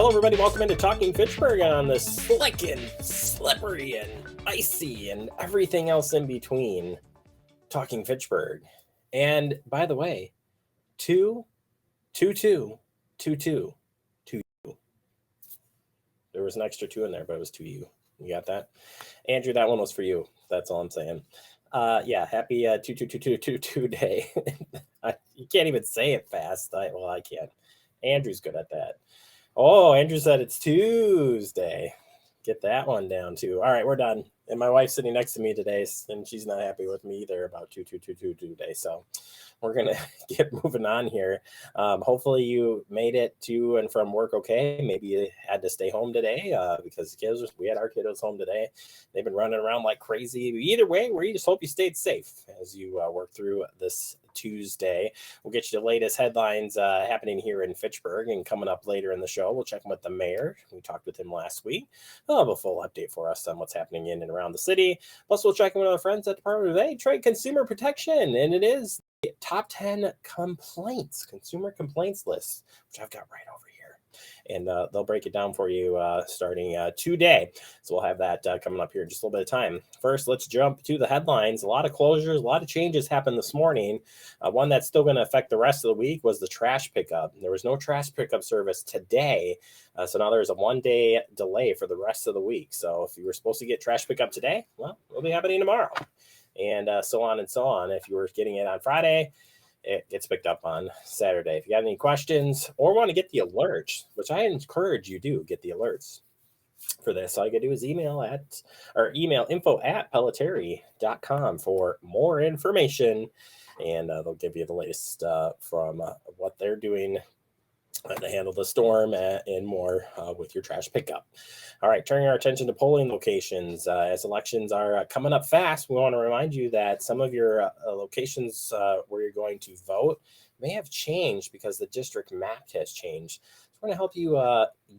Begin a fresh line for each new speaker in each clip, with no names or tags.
Hello, everybody. Welcome into Talking Fitchburg on the slick and slippery and icy and everything else in between. Talking Fitchburg. And by the way, 2, 2, 2, 2, 2, 2. There was an extra 2 in there, but it was 2U. You got that? Andrew, that one was for you. That's all I'm saying. Yeah, happy 2 day. You can't even say it fast. I can. Andrew's good at that. Oh, Andrew said it's Tuesday. Get that one down too. All right, we're done. And my wife's sitting next to me today, and she's not happy with me either about 2 day. So we're gonna get moving on here. Hopefully you made it to and from work okay. Maybe you had to stay home today because we had our kiddos home today. They've been running around like crazy. Either way, we just hope you stayed safe as you work through this Tuesday. We'll get you the latest headlines happening here in Fitchburg, and coming up later in the show, we'll check in with the mayor. We talked with him last week. He'll have a full update for us on what's happening in and around the city. Plus, we'll check in with our friends at the Department of Trade Consumer Protection, and it is the top 10 consumer complaints list, which I've got right over here. And they'll break it down for you starting today. So we'll have that coming up here in just a little bit of time. First, let's jump to the headlines. A lot of closures, a lot of changes happened this morning. One that's still going to affect the rest of the week was the trash pickup. There was no trash pickup service today. So now there's a 1-day delay for the rest of the week. So if you were supposed to get trash pickup today, well, it'll be happening tomorrow. And so on and so on. If you were getting it on Friday, it gets picked up on Saturday. If you got any questions or want to get the alerts, which I encourage you do, get the alerts for this, all you gotta do is email info@pelletieri.com for more information, and they'll give you the latest from what they're doing to handle the storm and more with your trash pickup. All right, turning our attention to polling locations. As elections are coming up fast, we want to remind you that some of your locations where you're going to vote may have changed because the district map has changed. So we're going to help you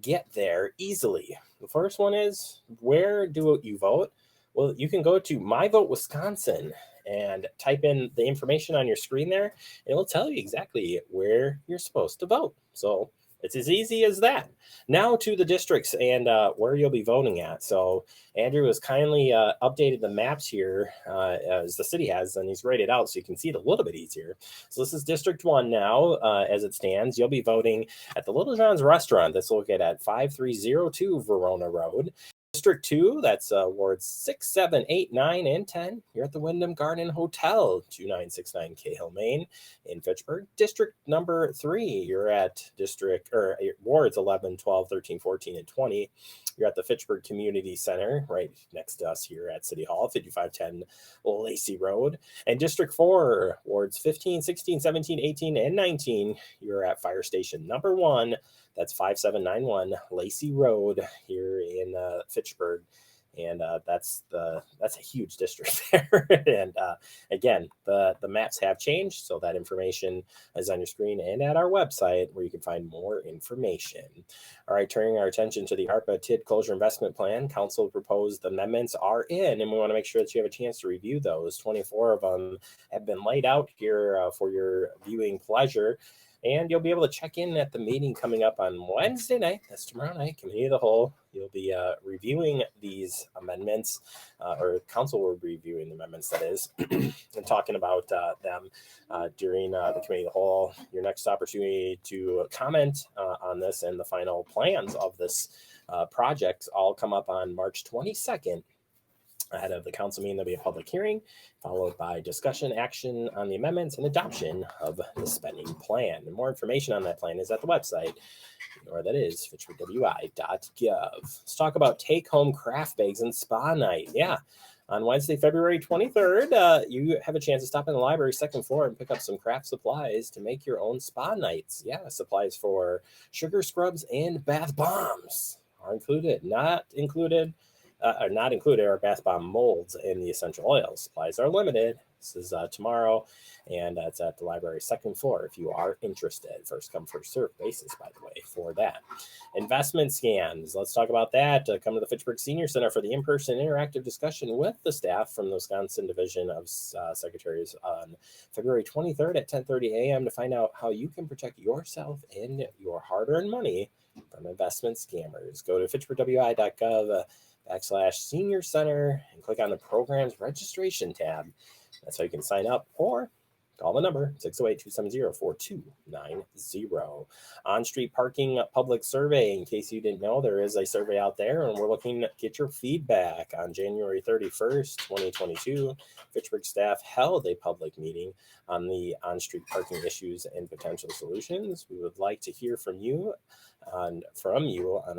get there easily. The first one is, where do you vote? Well, you can go to My Vote Wisconsin and type in the information on your screen there, and it'll tell you exactly where you're supposed to vote. So it's as easy as that. Now to the districts and where you'll be voting at. So Andrew has kindly updated the maps here as the city has, and he's rated out so you can see it a little bit easier. So this is District 1 now as it stands. You'll be voting at the Little John's Restaurant that's located at 5302 Verona Road. District 2, that's wards 6, 7, 8, 9, and 10. You're at the Wyndham Garden Hotel, 2969 Cahill, Maine, in Fitchburg. District number 3, you're at wards 11, 12, 13, 14, and 20. You're at the Fitchburg Community Center, right next to us here at City Hall, 5510 Lacey Road. And District 4, wards 15, 16, 17, 18, and 19. You're at Fire Station number 1. That's 5791 Lacey Road here in Fitchburg. And that's a huge district there. And again, the maps have changed, so that information is on your screen and at our website where you can find more information. All right, turning our attention to the ARPA TID closure investment plan. Council proposed amendments are in, and we want to make sure that you have a chance to review those. 24 of them have been laid out here for your viewing pleasure. And you'll be able to check in at the meeting coming up on Wednesday night. That's tomorrow night, Committee of the Whole. You'll be reviewing these amendments, or council will be reviewing the amendments, that is, and talking about them during the Committee of the Whole. Your next opportunity to comment on this and the final plans of this project all come up on March 22nd. Ahead of the council meeting, there'll be a public hearing, followed by discussion, action on the amendments, and adoption of the spending plan. And more information on that plan is at the website, or that is fitchburgwi.gov. Let's talk about take-home craft bags and spa night. Yeah, on Wednesday, February 23rd, you have a chance to stop in the library second floor and pick up some craft supplies to make your own spa nights. Yeah, supplies for sugar scrubs and bath bombs are included. Not included are bath bomb molds and the essential oils. Supplies are limited. This is tomorrow, and it's at the library's second floor if you are interested. First come, first serve basis, by the way, for that. Investment scams. Let's talk about that. Come to the Fitchburg Senior Center for the in-person interactive discussion with the staff from the Wisconsin Division of Secretaries on February 23rd at 10:30 a.m. to find out how you can protect yourself and your hard-earned money from investment scammers. Go to fitchburg.wi.gov/senior center and click on the program's registration tab. That's how you can sign up, or call the number 608-270-4290. On-street parking public survey. In case you didn't know, there is a survey out there, and we're looking to get your feedback. On January 31st, 2022, Fitchburg staff held a public meeting on the on-street parking issues and potential solutions. We would like to hear from you on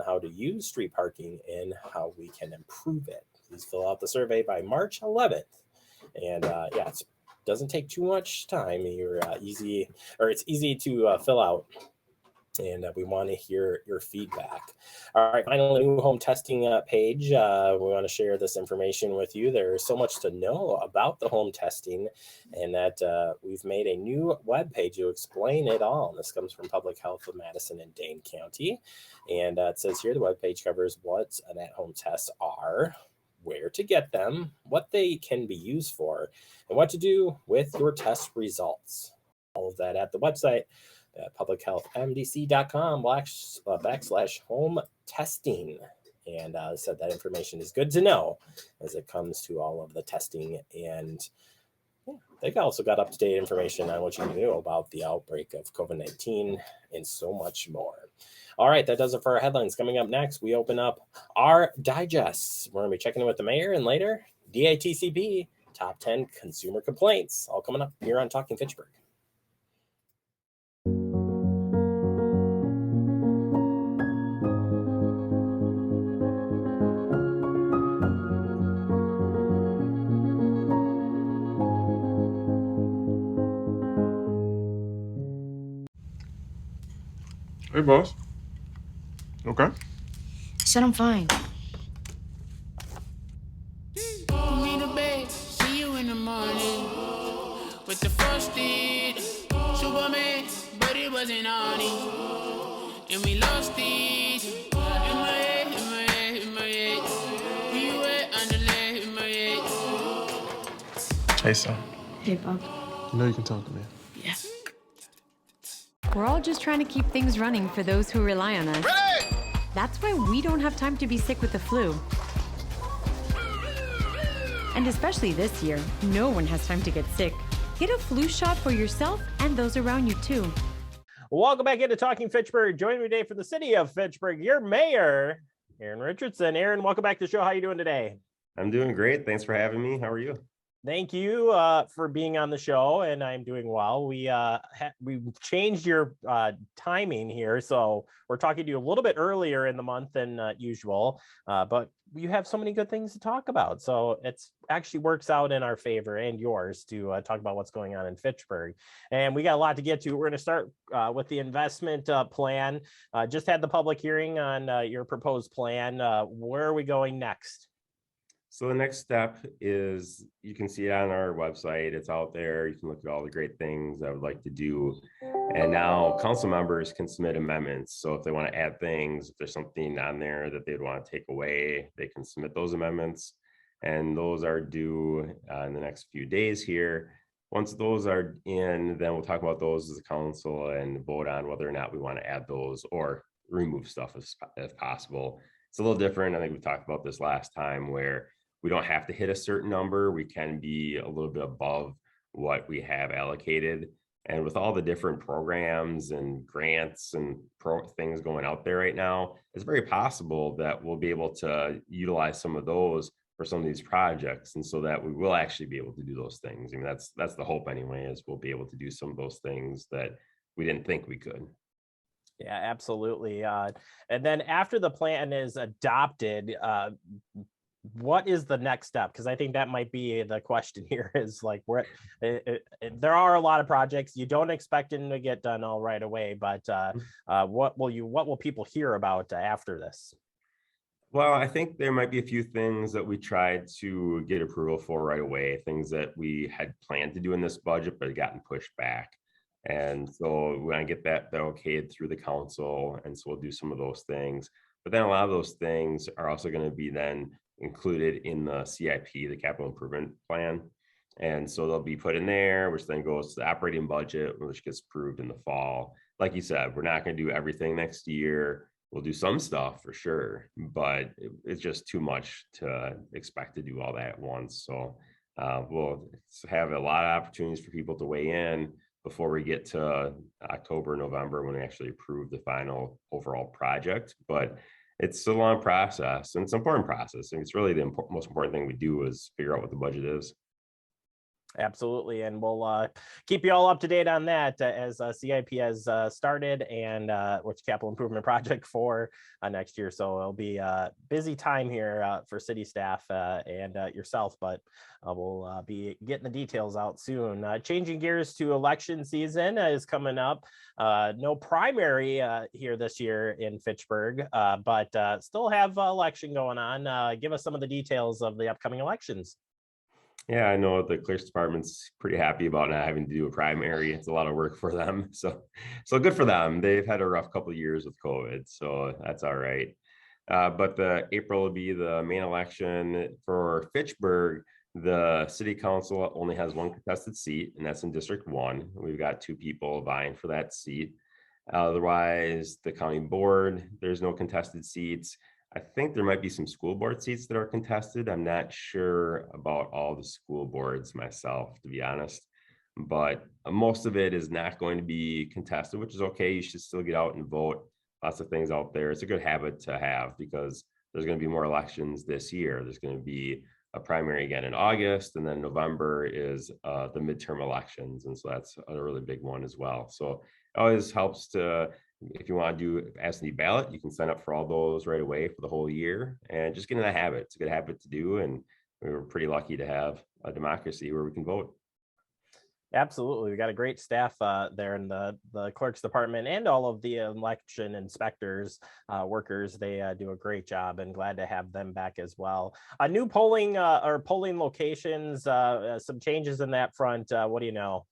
how to use street parking and how we can improve it. Please fill out the survey by March 11th. And it doesn't take too much time. It's easy to fill out, and we want to hear your feedback. All right, finally, new home testing page. We want to share this information with you. There's so much to know about the home testing, and that we've made a new web page to explain it all. And this comes from Public Health of Madison and Dane County, and it says here the web page covers what an at-home tests are, where to get them, what they can be used for, and what to do with your test results. All of that at the website at publichealthmdc.com/home testing. And said that information is good to know as it comes to all of the testing. And they've also got up-to-date information on what you need to know about the outbreak of COVID-19 and so much more. All right, that does it for our headlines. Coming up next, we open up our digests. We're going to be checking in with the mayor, and later, DATCP, top 10 consumer complaints. All coming up here on Talking Fitchburg.
Hey, boss. Okay.
Said I'm fine.
Me to bed, see you in the morning with the frosted Superman, but it wasn't on it, and we lost it. In my head, in my head, in my head. We were underlay in my head.
Hey, son.
Hey, Bob.
You know you can talk to me.
Yeah.
We're all just trying to keep things running for those who rely on us.
Ready?
That's why we don't have time to be sick with the flu. And especially this year, no one has time to get sick. Get a flu shot for yourself and those around you too.
Welcome back into Talking Fitchburg. Joining me today for the city of Fitchburg, your mayor, Aaron Richardson. Aaron, welcome back to the show. How are you doing today?
I'm doing great. Thanks for having me. How are you?
Thank you for being on the show, and I'm doing well. We changed your timing here, so we're talking to you a little bit earlier in the month than usual, but you have so many good things to talk about, so it's actually works out in our favor and yours to talk about what's going on in Fitchburg. And we got a lot to get to. We're going to start with the investment plan. Just had the public hearing on your proposed plan. Where are we going next?
So the next step is, you can see it on our website. It's out there. You can look at all the great things I would like to do. And now council members can submit amendments. So if they want to add things, if there's something on there that they'd want to take away, they can submit those amendments. And those are due in the next few days here. Once those are in, then we'll talk about those as a council and vote on whether or not we want to add those or remove stuff if possible. It's a little different. I think we talked about this last time, where we don't have to hit a certain number. We can be a little bit above what we have allocated. And with all the different programs and grants and things going out there right now, it's very possible that we'll be able to utilize some of those for some of these projects. And so that we will actually be able to do those things. I mean, that's the hope anyway, is we'll be able to do some of those things that we didn't think we could.
Yeah, absolutely. And then after the plan is adopted, what is the next step? Because I think that might be the question here, is like, there are a lot of projects. You don't expect them to get done all right away, but what will people hear about after this?
Well, I think there might be a few things that we tried to get approval for right away, things that we had planned to do in this budget, but had gotten pushed back. And so we want to get that okayed through the council. And so we'll do some of those things. But then a lot of those things are also going to be then included in the CIP, the capital improvement plan. And so they'll be put in there, which then goes to the operating budget, which gets approved in the fall. Like you said, we're not going to do everything next year. We'll do some stuff for sure, but it's just too much to expect to do all that at once. So we'll have a lot of opportunities for people to weigh in before we get to October, November, when we actually approve the final overall project. But it's a long process, and it's an important process. And it's really the most important thing we do is figure out what the budget is.
Absolutely, and we'll keep you all up to date on that as CIP has started, and which capital improvement project for next year. So it'll be a busy time here for city staff and yourself, but we'll be getting the details out soon. Changing gears to election season is coming up. No primary here this year in Fitchburg, but still have election going on. Give us some of the details of the upcoming elections.
Yeah, I know the clerk's department's pretty happy about not having to do a primary. It's a lot of work for them. So good for them. They've had a rough couple of years with COVID, so that's all right. But the April will be the main election for Fitchburg. The city council only has one contested seat, and that's in District 1. We've got 2 people vying for that seat. Otherwise, the county board, there's no contested seats. I think there might be some school board seats that are contested. I'm not sure about all the school boards myself, to be honest, but most of it is not going to be contested, which is okay. You should still get out and vote. Lots of things out there. It's a good habit to have because there's going to be more elections this year. There's going to be a primary again in August, and then November is the midterm elections. And so that's a really big one as well. So it always helps to, if you want to do absentee ballot, you can sign up for all those right away for the whole year and just get in that habit. It's a good habit to do. And we were pretty lucky to have a democracy where we can vote.
Absolutely. We got a great staff there in the clerk's department and all of the election inspectors, workers. They do a great job, and glad to have them back as well. New polling locations, some changes in that front. What do you know?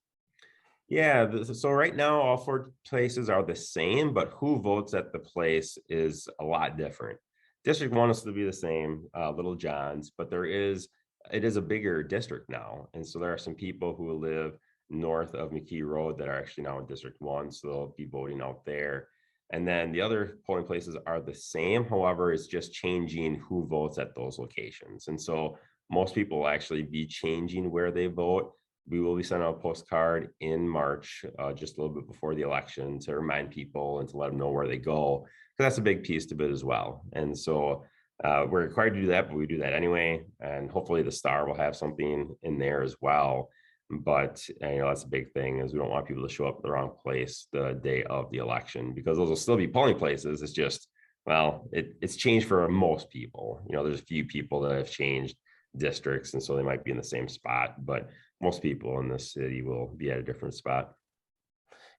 Yeah, so right now all 4 places are the same, but who votes at the place is a lot different. District 1 will still be the same, Little John's, but it is a bigger district now. And so there are some people who live north of McKee Road that are actually now in District 1, so they'll be voting out there. And then the other polling places are the same. However, it's just changing who votes at those locations. And so most people will actually be changing where they vote. We will be sending out a postcard in March, just a little bit before the election, to remind people and to let them know where they go, because that's a big piece to it as well. And so we're required to do that, but we do that anyway. And hopefully the Star will have something in there as well. But that's a big thing, is we don't want people to show up at the wrong place the day of the election, because those will still be polling places. It's just, well, it's changed for most people. There's a few people that have changed districts, and so they might be in the same spot, but most people in this city will be at a different spot.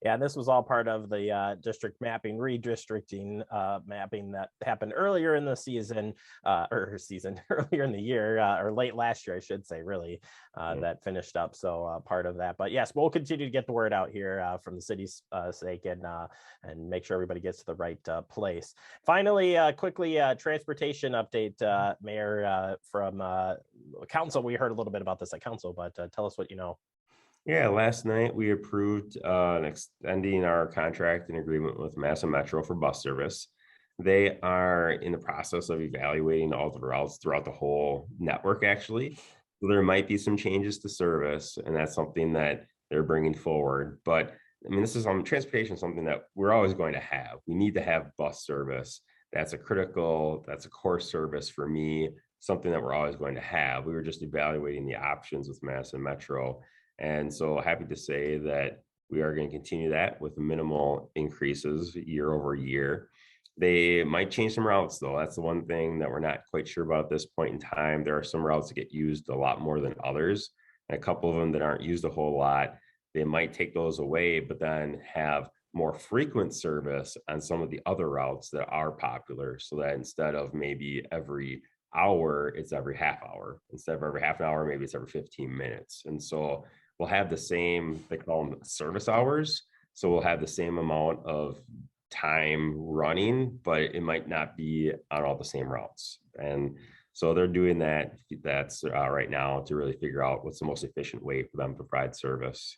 Yeah, this was all part of the district mapping, redistricting mapping that happened earlier in the season, earlier in the year, or late last year, I should say, really, that finished up. So part of that. But yes, we'll continue to get the word out here from the city's sake, and make sure everybody gets to the right place. Finally, quickly, transportation update, Mayor, from council. We heard a little bit about this at council, but tell us what you know.
Yeah, last night we approved extending our contract and agreement with Mass and Metro for bus service. They are in the process of evaluating all the routes throughout the whole network, actually. So there might be some changes to service, and that's something that they're bringing forward. But I mean, this is on transportation, something that we're always going to have. We need to have bus service. That's a core service for me, something that we're always going to have. We were just evaluating the options with Mass and Metro. And so happy to say that we are going to continue that with minimal increases year over year. They might change some routes, though. That's the one thing that we're not quite sure about at this point in time. There are some routes that get used a lot more than others, and a couple of them that aren't used a whole lot. They might take those away, but then have more frequent service on some of the other routes that are popular, so that instead of maybe every hour, it's every half hour. Instead of every half an hour, maybe it's every 15 minutes. And so we'll have the same, they call them service hours. So we'll have the same amount of time running, but it might not be on all the same routes. And so they're doing that's right now to really figure out what's the most efficient way for them to provide service.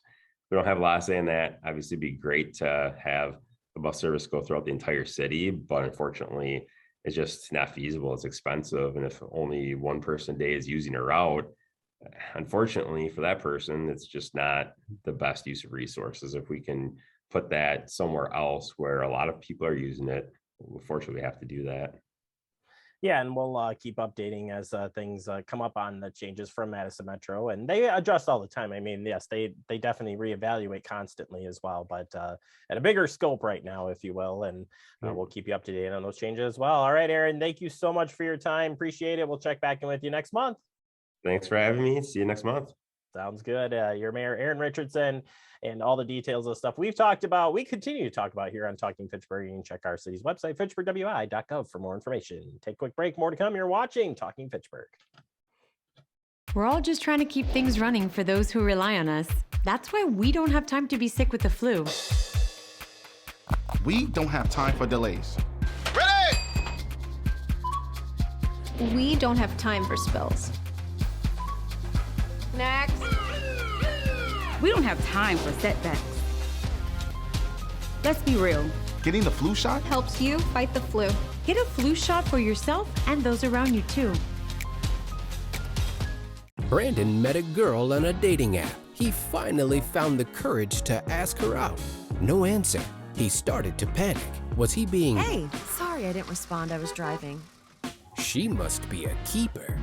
We don't have a lot to say in that. Obviously, it'd be great to have the bus service go throughout the entire city, but unfortunately, it's just not feasible. It's expensive. And if only one person a day is using a route, unfortunately for that person, it's just not the best use of resources. If we can put that somewhere else where a lot of people are using it, unfortunately, we have to do that.
Yeah, and we'll keep updating as things come up on the changes from Madison Metro, and they adjust all the time. I mean, yes, they definitely reevaluate constantly as well, but at a bigger scope right now, if you will, and we'll keep you up to date on those changes as well. All right, Aaron, thank you so much for your time. Appreciate it. We'll check back in with you next month.
Thanks for having me. See you next month.
Sounds good. Your Mayor, Aaron Richardson, and all the details of stuff we've talked about, we continue to talk about here on Talking Fitchburg. You can check our city's website, fitchburgwi.gov, for more information. Take a quick break. More to come. You're watching Talking Fitchburg.
We're all just trying to keep things running for those who rely on us. That's why we don't have time to be sick with the flu.
We don't have time for delays.
We don't have time for spills.
Next.
We don't have time for setbacks. Let's be real.
Getting the flu shot
helps you fight the flu.
Get a flu shot for yourself and those around you too.
Brandon met a girl on a dating app. He finally found the courage to ask her out. No answer. He started to panic. Was he being...
Hey, sorry I didn't respond. I was driving.
She must be a keeper.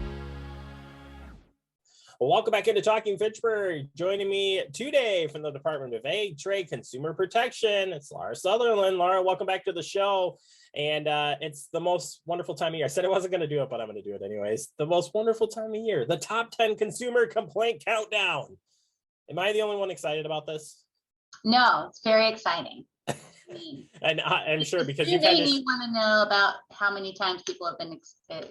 Well, welcome back into Talking Fitchburg. Joining me today from the Department of Ag, Trade, Consumer Protection, it's Laura Sutherland. Laura, welcome back to the show. And it's the most wonderful time of year. I said I wasn't going to do it, but I'm going to do it anyways. The most wonderful time of year, the top 10 consumer complaint countdown. Am I the only one excited about this?
No, it's very exciting.
And I'm sure because
you want to know about how many times people have been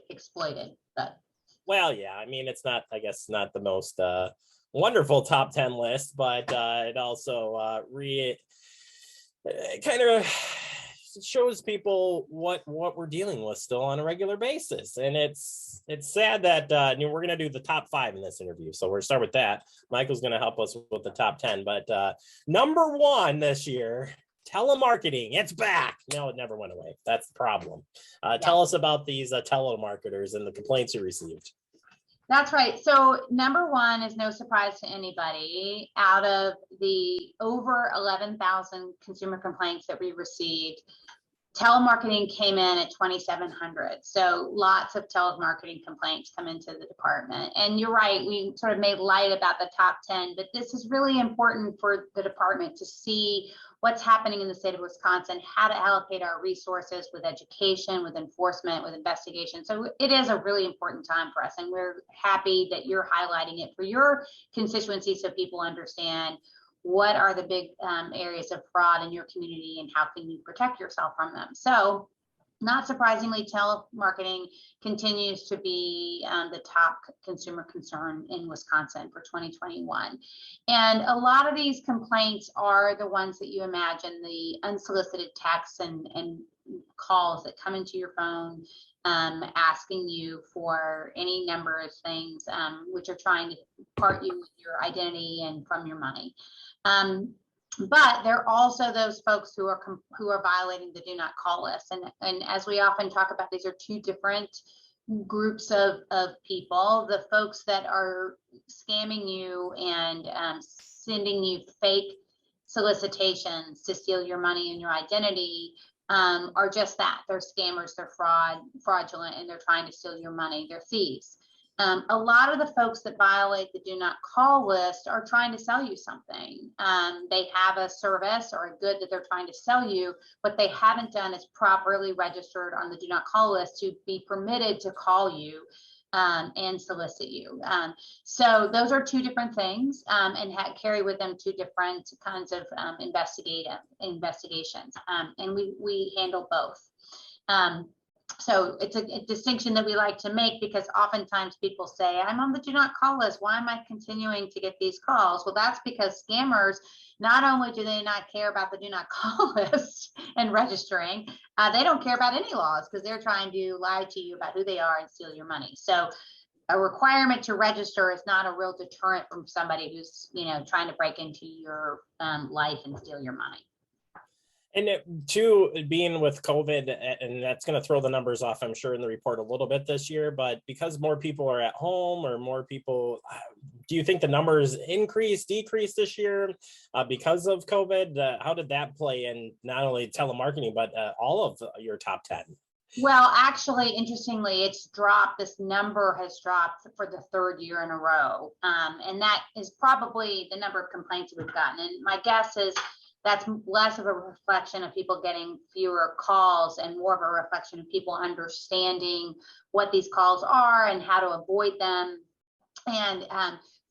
exploited, but.
Well, yeah, I mean, it's not, I guess, not the most wonderful top 10 list, but it also kind of shows people what we're dealing with still on a regular basis. And it's sad that we're going to do the top 5 in this interview. So we're going to start with that. Michael's going to help us with the top 10. But number 1 this year, telemarketing. It's back. No, it never went away. That's the problem. Tell us about these telemarketers and the complaints you received.
That's right. So number 1 is no surprise to anybody. Out of the over 11,000 consumer complaints that we received, telemarketing came in at 2,700. So lots of telemarketing complaints come into the department. And you're right, we sort of made light about the top 10, but this is really important for the department to see what's happening in the state of Wisconsin, how to allocate our resources with education, with enforcement, with investigation. So it is a really important time for us, and we're happy that you're highlighting it for your constituency so people understand what are the big areas of fraud in your community and how can you protect yourself from them. So not surprisingly, telemarketing continues to be the top consumer concern in Wisconsin for 2021. And a lot of these complaints are the ones that you imagine, the unsolicited texts and calls that come into your phone asking you for any number of things, which are trying to part you with your identity and from your money. But there are also those folks who are violating the do not call list. And as we often talk about, these are 2 different groups of people. The folks that are scamming you and sending you fake solicitations to steal your money and your identity are just that. They're scammers, they're fraudulent, and they're trying to steal your money. They're thieves. A lot of the folks that violate the do not call list are trying to sell you something. They have a service or a good that they're trying to sell you. What they haven't done is properly registered on the do not call list to be permitted to call you. and solicit you. So those are two different things, and carry with them two different kinds of investigations. And we handle both. So it's a distinction that we like to make, because oftentimes people say, I'm on the do not call list. Why am I continuing to get these calls? Well, that's because scammers, not only do they not care about the do not call list and registering, they don't care about any laws, because they're trying to lie to you about who they are and steal your money. So a requirement to register is not a real deterrent from somebody who's, trying to break into your life and steal your money.
And too, being with COVID, and that's going to throw the numbers off, I'm sure, in the report a little bit this year, but because more people are at home, or more people, do you think the numbers increase, decrease this year because of COVID? How did that play in not only telemarketing, but all of your top 10?
Well, actually, interestingly, it's dropped. This number has dropped for the third year in a row. And that is probably the number of complaints we've gotten. And my guess is that's less of a reflection of people getting fewer calls and more of a reflection of people understanding what these calls are and how to avoid them. And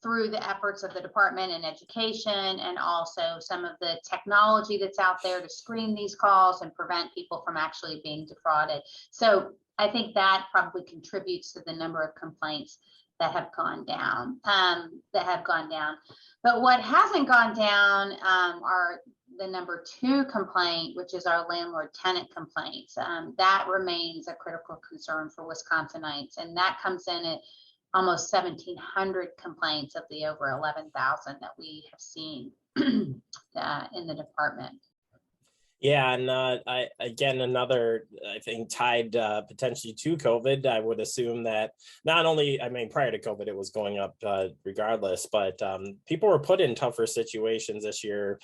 through the efforts of the department and education, and also some of the technology that's out there to screen these calls and prevent people from actually being defrauded. So I think that probably contributes to the number of complaints that have gone down. But what hasn't gone down are the number 2 complaint, which is our landlord-tenant complaints. That remains a critical concern for Wisconsinites, and that comes in at almost 1,700 complaints of the over 11,000 that we have seen in the department.
Yeah, and another, I think, tied potentially to COVID. I would assume that not only, prior to COVID, it was going up regardless, but people were put in tougher situations this year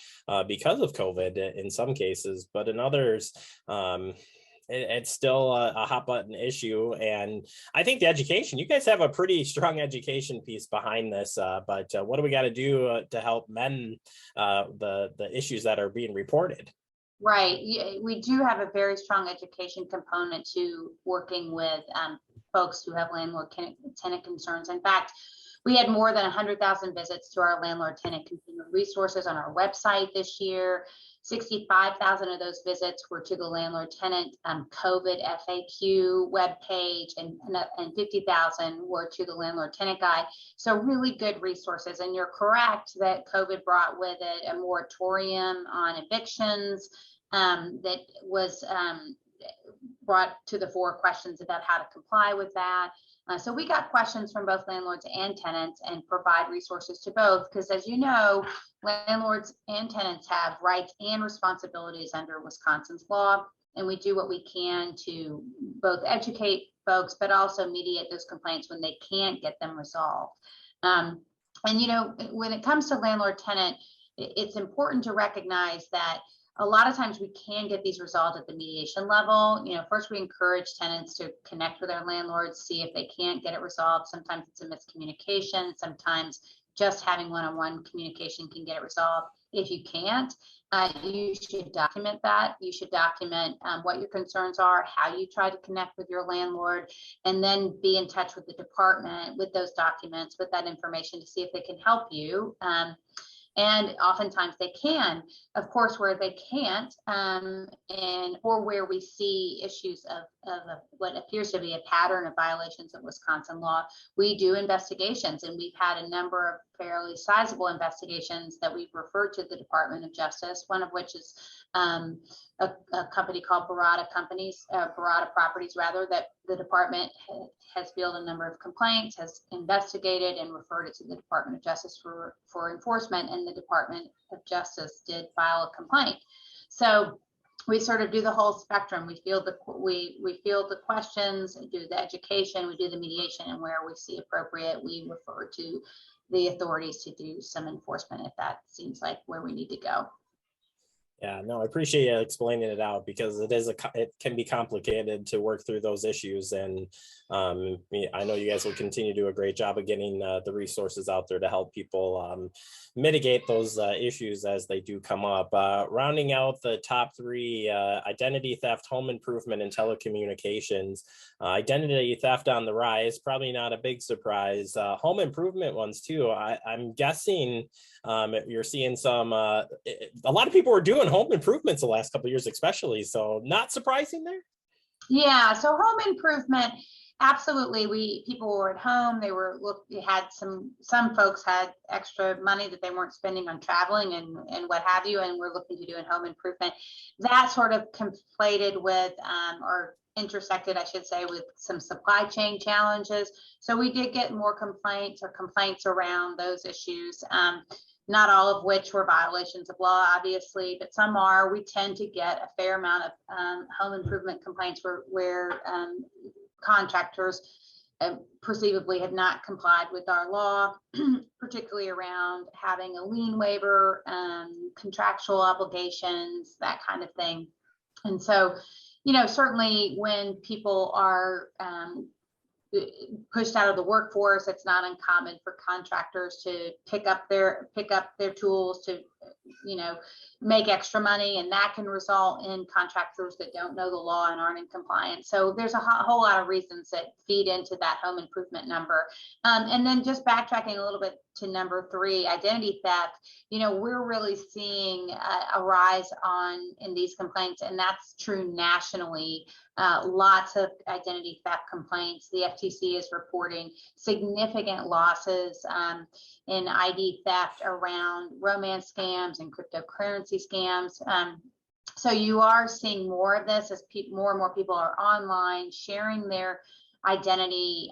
because of COVID in some cases, but in others, it's still a hot button issue. And I think the education, you guys have a pretty strong education piece behind this, but what do we got to do to help mend the issues that are being reported?
Right. We do have a very strong education component to working with folks who have landlord-tenant concerns. In fact, we had more than 100,000 visits to our landlord-tenant consumer resources on our website this year. 65,000 of those visits were to the landlord-tenant COVID FAQ webpage, and 50,000 were to the landlord-tenant guide. So really good resources. And you're correct that COVID brought with it a moratorium on evictions that was brought to the fore questions about how to comply with that. So we got questions from both landlords and tenants and provide resources to both, because as you know, landlords and tenants have rights and responsibilities under Wisconsin's law, and we do what we can to both educate folks, but also mediate those complaints when they can't get them resolved. And when it comes to landlord-tenant, it's important to recognize that a lot of times we can get these resolved at the mediation level. First we encourage tenants to connect with their landlords, see if they can't get it resolved. Sometimes it's a miscommunication. Sometimes just having one-on-one communication can get it resolved. If you can't, you should document that. You should document what your concerns are, how you try to connect with your landlord, and then be in touch with the department with those documents, with that information, to see if they can help you. And oftentimes they can. Of course, where they can't, or where we see issues of what appears to be a pattern of violations of Wisconsin law, we do investigations, and we've had a number of fairly sizable investigations that we've referred to the Department of Justice, one of which is a company called Barada Properties, that the department has filed a number of complaints, has investigated and referred it to the Department of Justice for enforcement, and the Department of Justice did file a complaint. So we sort of do the whole spectrum. We field the questions, do the education, we do the mediation, and where we see appropriate, we refer to the authorities to do some enforcement if that seems like where we need to go.
Yeah, no, I appreciate you explaining it out because it can be complicated to work through those issues, and I know you guys will continue to do a great job of getting the resources out there to help people mitigate those issues as they do come up. Rounding out the top three: identity theft, home improvement, and telecommunications. Identity theft on the rise, probably not a big surprise. Home improvement ones too. I'm guessing you're seeing some. A lot of people were doing home improvements the last couple of years, especially. So not surprising there.
Yeah, so home improvement, absolutely. People were at home. Some folks had extra money that they weren't spending on traveling and what have you, and we're looking to do in home improvement. That sort of conflated with or intersected, I should say, with some supply chain challenges. So we did get more complaints around those issues. Not all of which were violations of law, obviously, but some are. We tend to get a fair amount of home improvement complaints where contractors perceivably have not complied with our law, particularly around having a lien waiver, contractual obligations, that kind of thing. And so, certainly when people are pushed out of the workforce, it's not uncommon for contractors to pick up their tools to make extra money, and that can result in contractors that don't know the law and aren't in compliance. So there's a whole lot of reasons that feed into that home improvement number. And then just backtracking a little bit to number 3, identity theft. We're really seeing a rise in these complaints, and that's true nationally. Lots of identity theft complaints. The FTC is reporting significant losses in ID theft around romance scams and cryptocurrency scams. So you are seeing more of this as more and more people are online sharing their identity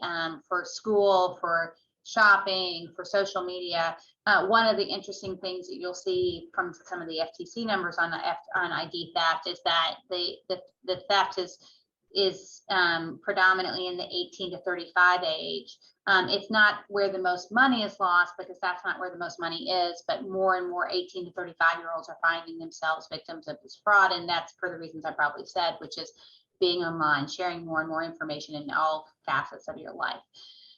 for school, for shopping, for social media. One of the interesting things that you'll see from some of the FTC numbers on ID theft is that the theft is predominantly in the 18 to 35 age. It's not where the most money is lost, because that's not where the most money is, but more and more 18 to 35-year-olds are finding themselves victims of this fraud. And that's for the reasons I probably said, which is being online, sharing more and more information in all facets of your life.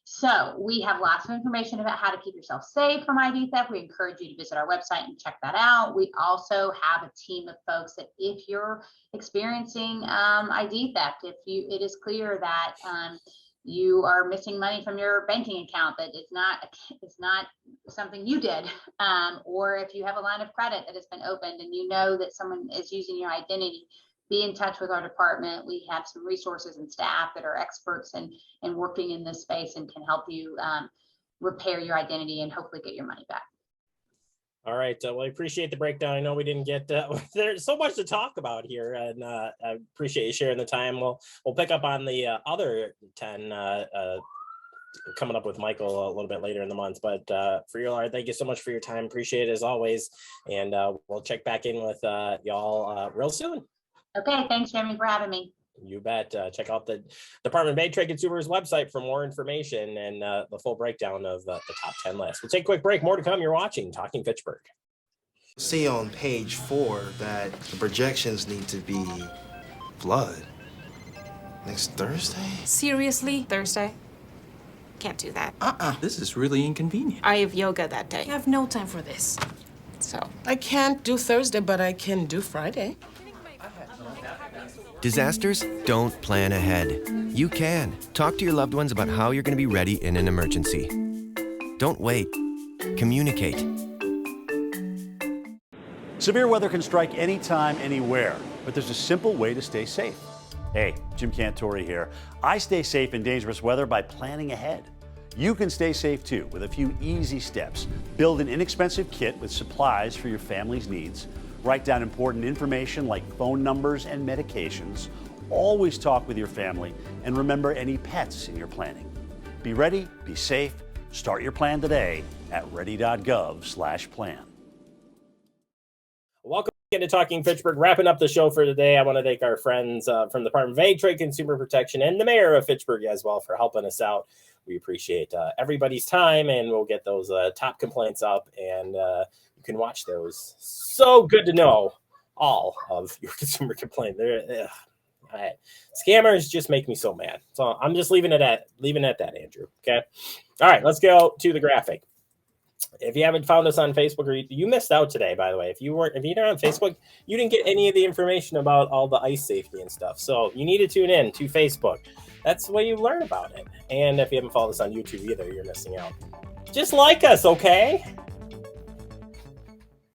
So we have lots of information about how to keep yourself safe from ID theft. We encourage you to visit our website and check that out. We also have a team of folks that if you're experiencing ID theft, it is clear that you are missing money from your banking account, that it's not something you did, or if you have a line of credit that has been opened and you know that someone is using your identity, be in touch with our department. We have some resources and staff that are experts and working in this space and can help you repair your identity and hopefully get your money back.
All right. Well, I appreciate the breakdown. I know we didn't get there's so much to talk about here, and I appreciate you sharing the time. We'll pick up on the other 10 coming up with Michael a little bit later in the month. But for you all, thank you so much for your time. Appreciate it as always. And we'll check back in with y'all real soon.
Okay. Thanks, Jeremy, for having me.
You bet. Check out the Department of Bank, Trade, Consumers website for more information and the full breakdown of the top 10 list. We'll take a quick break. More to come. You're watching Talking Fitchburg.
See on page 4 that the projections need to be flood next Thursday.
Seriously? Thursday? Can't do that.
This is really inconvenient.
I have yoga that day.
I have no time for this.
So
I can't do Thursday, but I can do Friday.
Disasters don't plan ahead. You can. Talk to your loved ones about how you're going to be ready in an emergency. Don't wait. Communicate.
Severe weather can strike anytime, anywhere, but there's a simple way to stay safe. Hey, Jim Cantori here. I stay safe in dangerous weather by planning ahead. You can stay safe too with a few easy steps. Build an inexpensive kit with supplies for your family's needs. Write down important information like phone numbers and medications. Always talk with your family and remember any pets in your planning. Be ready, be safe. Start your plan today at ready.gov/plan.
Welcome to Talking Fitchburg. Wrapping up the show for today, I want to thank our friends from the Department of Bank, Trade, Consumer Protection, and the mayor of Fitchburg as well for helping us out. We appreciate everybody's time, and we'll get those top complaints up, and you can watch those. So good to know all of your consumer complaint. Scammers just make me so mad. So I'm just leaving it at that, Andrew. Okay. All right, let's go to the graphic. If you haven't found us on Facebook, or you missed out today, by the way. If you're not on Facebook, you didn't get any of the information about all the ice safety and stuff. So you need to tune in to Facebook. That's the way you learn about it. And if you haven't followed us on YouTube either, you're missing out. Just like us, okay?